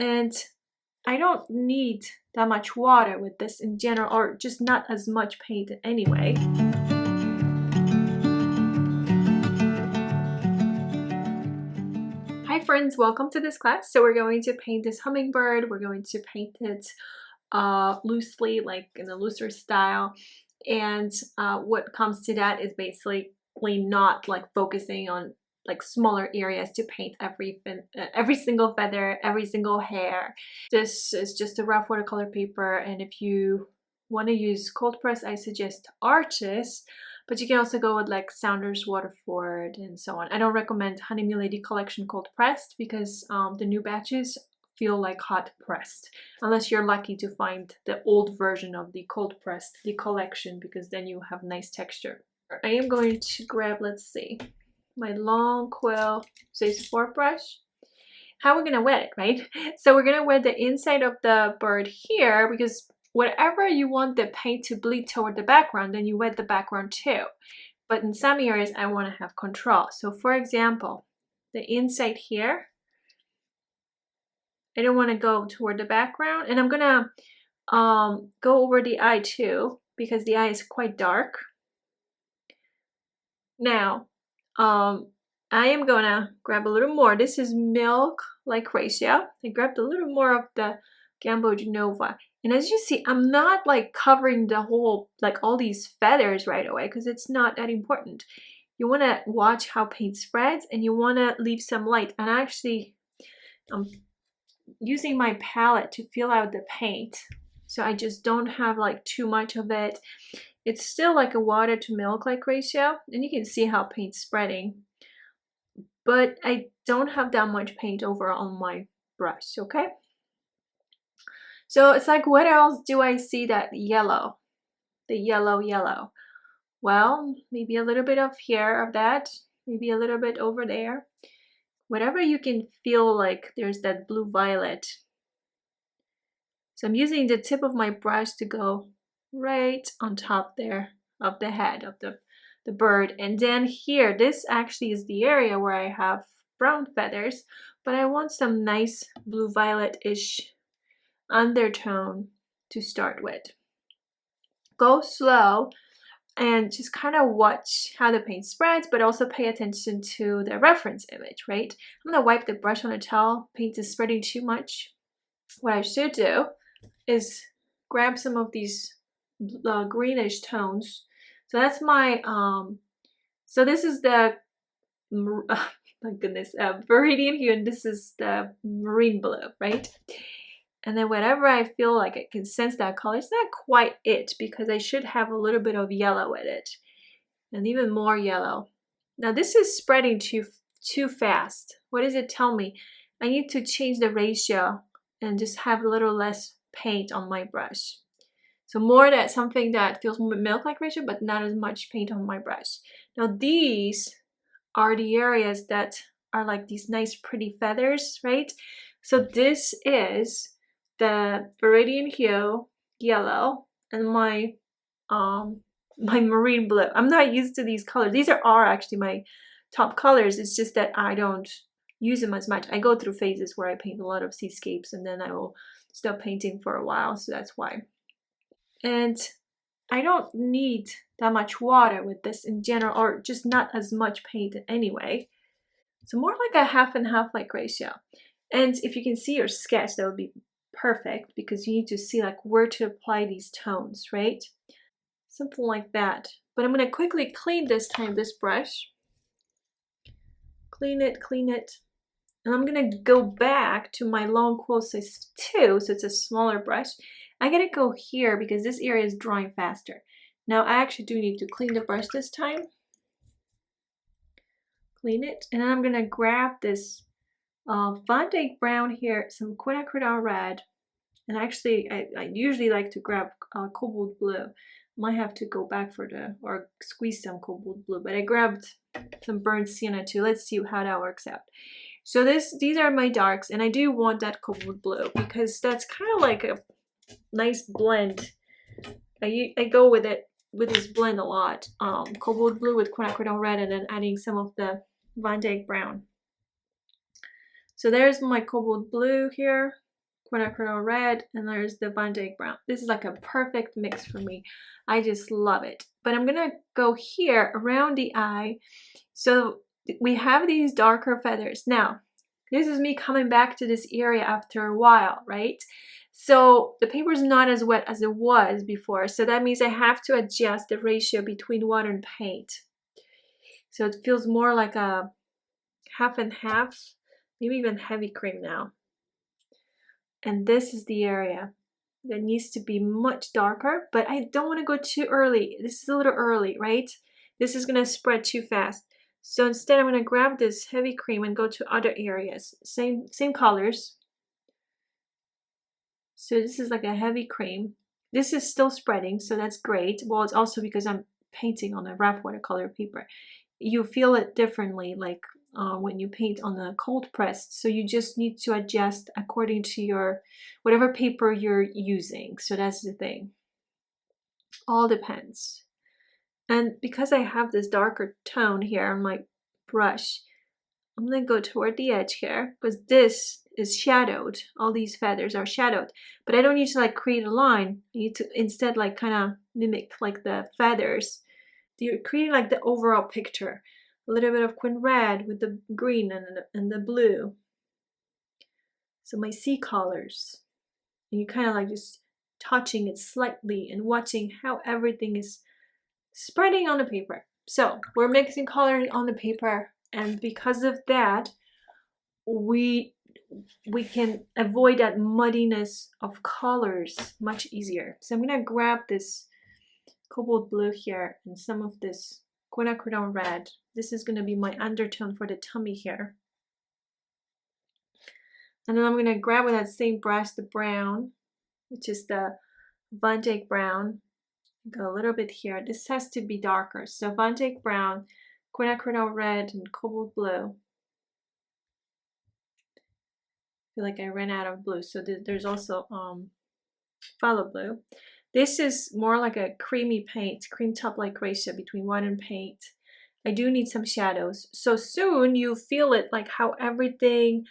And I don't need that much water with this in general, or just not as much paint anyway. Hi friends, welcome to this class. So we're going to paint this hummingbird. We're going to paint it loosely, like in a looser style. And what comes to that is basically not like focusing on like smaller areas to paint every single feather, every single hair. This is just a rough watercolor paper, and if you want to use cold press, I suggest Arches, but you can also go with like Saunders Waterford and so on. I don't recommend Honey Milady Collection cold pressed because the new batches feel like hot pressed, unless you're lucky to find the old version of the cold pressed, the collection, because then you have nice texture. I am going to grab, let's see, my long quill size 4 brush. How we're gonna wet it, right? So we're gonna wet the inside of the bird here, because whatever you want the paint to bleed toward the background, then you wet the background too. But in some areas I want to have control. So for example, the inside here, I don't want to go toward the background, and I'm gonna go over the eye too, because the eye is quite dark. Now I am gonna grab a little more. This is milk like ratio. I grabbed a little more of the Gambo Genova, and as you see, I'm not like covering the whole, like all these feathers right away, because it's not that important. You want to watch how paint spreads, and you want to leave some light. And actually I'm using my palette to fill out the paint, so I just don't have like too much of it. It's still like a water to milk like ratio, and you can see how paint's spreading, but I don't have that much paint over on my brush. Okay, so it's like, what else do I see? That yellow, the yellow. Well, maybe a little bit of here of that, maybe a little bit over there, whatever you can feel like there's that blue violet. So I'm using the tip of my brush to go right on top there of the head of the bird. And then here, this actually is the area where I have brown feathers, but I want some nice blue violet-ish undertone to start with. Go slow and just kind of watch how the paint spreads, but also pay attention to the reference image, right? I'm gonna wipe the brush on a towel. Paint is spreading too much. What I should do is grab some of these greenish tones. So that's my so this is the my goodness, Viridian hue, and this is the marine blue, right? And then whenever I feel like I can sense that color, it's not quite it, because I should have a little bit of yellow in it, and even more yellow. Now this is spreading too fast. What does it tell me? I need to change the ratio and just have a little less paint on my brush. So more that something that feels milk-like ratio, but not as much paint on my brush. Now these are the areas that are like these nice pretty feathers, right? So this is the Viridian hue yellow and my marine blue. I'm not used to these colors. These are actually my top colors. It's just that I don't use them as much. I go through phases where I paint a lot of seascapes, and then I will stop painting for a while, so that's why. And I don't need that much water with this in general, or just not as much paint anyway. So more like a half and half like ratio. And if you can see your sketch, that would be perfect, because you need to see like where to apply these tones, right? Something like that. But I'm going to quickly clean this time this brush. Clean it. And I'm going to go back to my long quill size 2, so it's a smaller brush. I gotta go here because this area is drying faster. Now I actually do need to clean the brush this time. Clean it, and then I'm gonna grab this Van Dyke brown here, some quinacridone red, and actually I usually like to grab cobalt blue. Might have to go back or squeeze some cobalt blue, but I grabbed some burnt sienna too. Let's see how that works out. So these are my darks, and I do want that cobalt blue because that's kind of like a nice blend. I go with this blend a lot. Cobalt blue with quinacridone red, and then adding some of the Van Dyke brown. So there's my cobalt blue here. quinacridone red, and there's the Van Dyke brown. This is like a perfect mix for me. I just love it. But I'm gonna go here around the eye. So we have these darker feathers. Now, this is me coming back to this area after a while, right? So the paper is not as wet as it was before. So that means I have to adjust the ratio between water and paint. So it feels more like a half and half, maybe even heavy cream now. And this is the area that needs to be much darker, but I don't want to go too early. This is a little early, right? This is going to spread too fast. So instead I'm going to grab this heavy cream and go to other areas. Same colors. So this is like a heavy cream. This is still spreading, so that's great. Well, it's also because I'm painting on a rough watercolor paper. You feel it differently, like when you paint on a cold pressed. So you just need to adjust according to your whatever paper you're using. So that's the thing. All depends. And because I have this darker tone here on my brush, I'm gonna go toward the edge here because this is shadowed. All these feathers are shadowed, but I don't need to like create a line. I need to instead like kind of mimic like the feathers. You're creating like the overall picture. A little bit of quin red with the green and the blue. So my sea colors. And you kind of like just touching it slightly and watching how everything is spreading on the paper. So we're mixing colors on the paper, and because of that, we can avoid that muddiness of colors much easier. So I'm gonna grab this cobalt blue here and some of this quinacridone red. This is gonna be my undertone for the tummy here. And then I'm gonna grab with that same brush the brown, which is the Van Dyke brown. Go a little bit here. This has to be darker. So Van Dyke brown, quinacridone red, and cobalt blue. I feel like I ran out of blue. So there's also phthalo blue. This is more like a creamy paint, cream top like ratio between water and paint. I do need some shadows. So soon you feel it, like how everything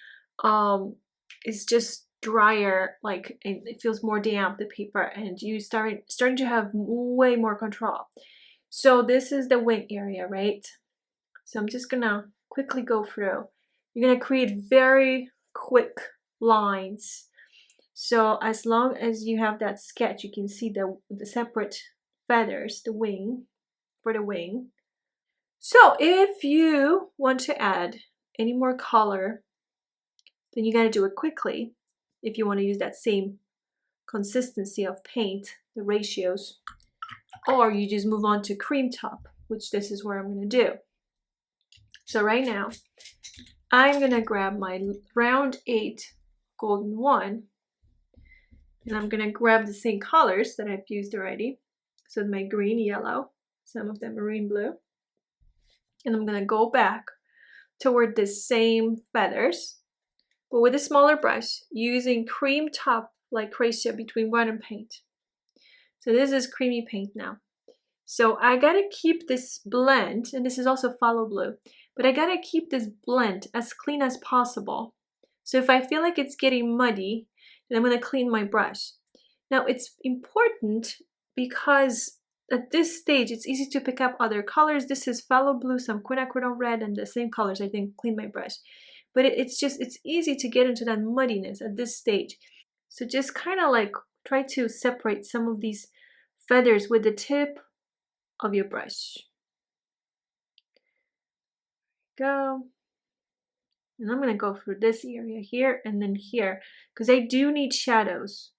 is just drier, like it feels more damp, the paper, and you starting to have way more control. So this is the wing area, right? So I'm just gonna quickly go through. You're gonna create very quick lines. So as long as you have that sketch, you can see the separate feathers, the wing, for the wing. So if you want to add any more color, then you gotta do it quickly. If you want to use that same consistency of paint, the ratios, or you just move on to cream top, which this is where I'm gonna do. So right now, I'm gonna grab my round 8 golden one, and I'm gonna grab the same colors that I've used already. So my green, yellow, some of them marine blue, and I'm gonna go back toward the same feathers, but with a smaller brush, using cream top like ratio between water and paint. So this is creamy paint now. So I gotta keep this blend, and this is also phthalo blue, but I gotta keep this blend as clean as possible. So if I feel like it's getting muddy, then I'm gonna clean my brush. Now it's important because at this stage, it's easy to pick up other colors. This is phthalo blue, some quinacridone red, and the same colors. I didn't clean my brush. But it's easy to get into that muddiness at this stage. So just kind of like try to separate some of these feathers with the tip of your brush. Go. And I'm going to go through this area here and then here, because I do need shadows.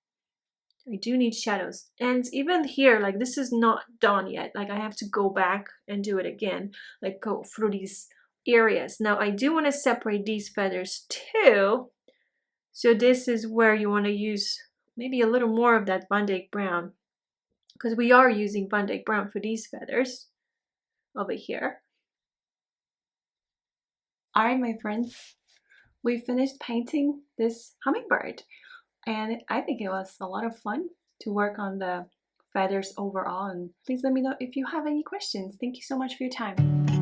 I do need shadows. And even here, like this is not done yet. Like I have to go back and do it again, like go through these areas. Now I do want to separate these feathers too. So this is where you want to use maybe a little more of that Van Dyke brown, because we are using Van Dyke brown for these feathers over here. All right, my friends, we finished painting this hummingbird, and I think it was a lot of fun to work on the feathers overall. And please let me know if you have any questions. Thank you so much for your time.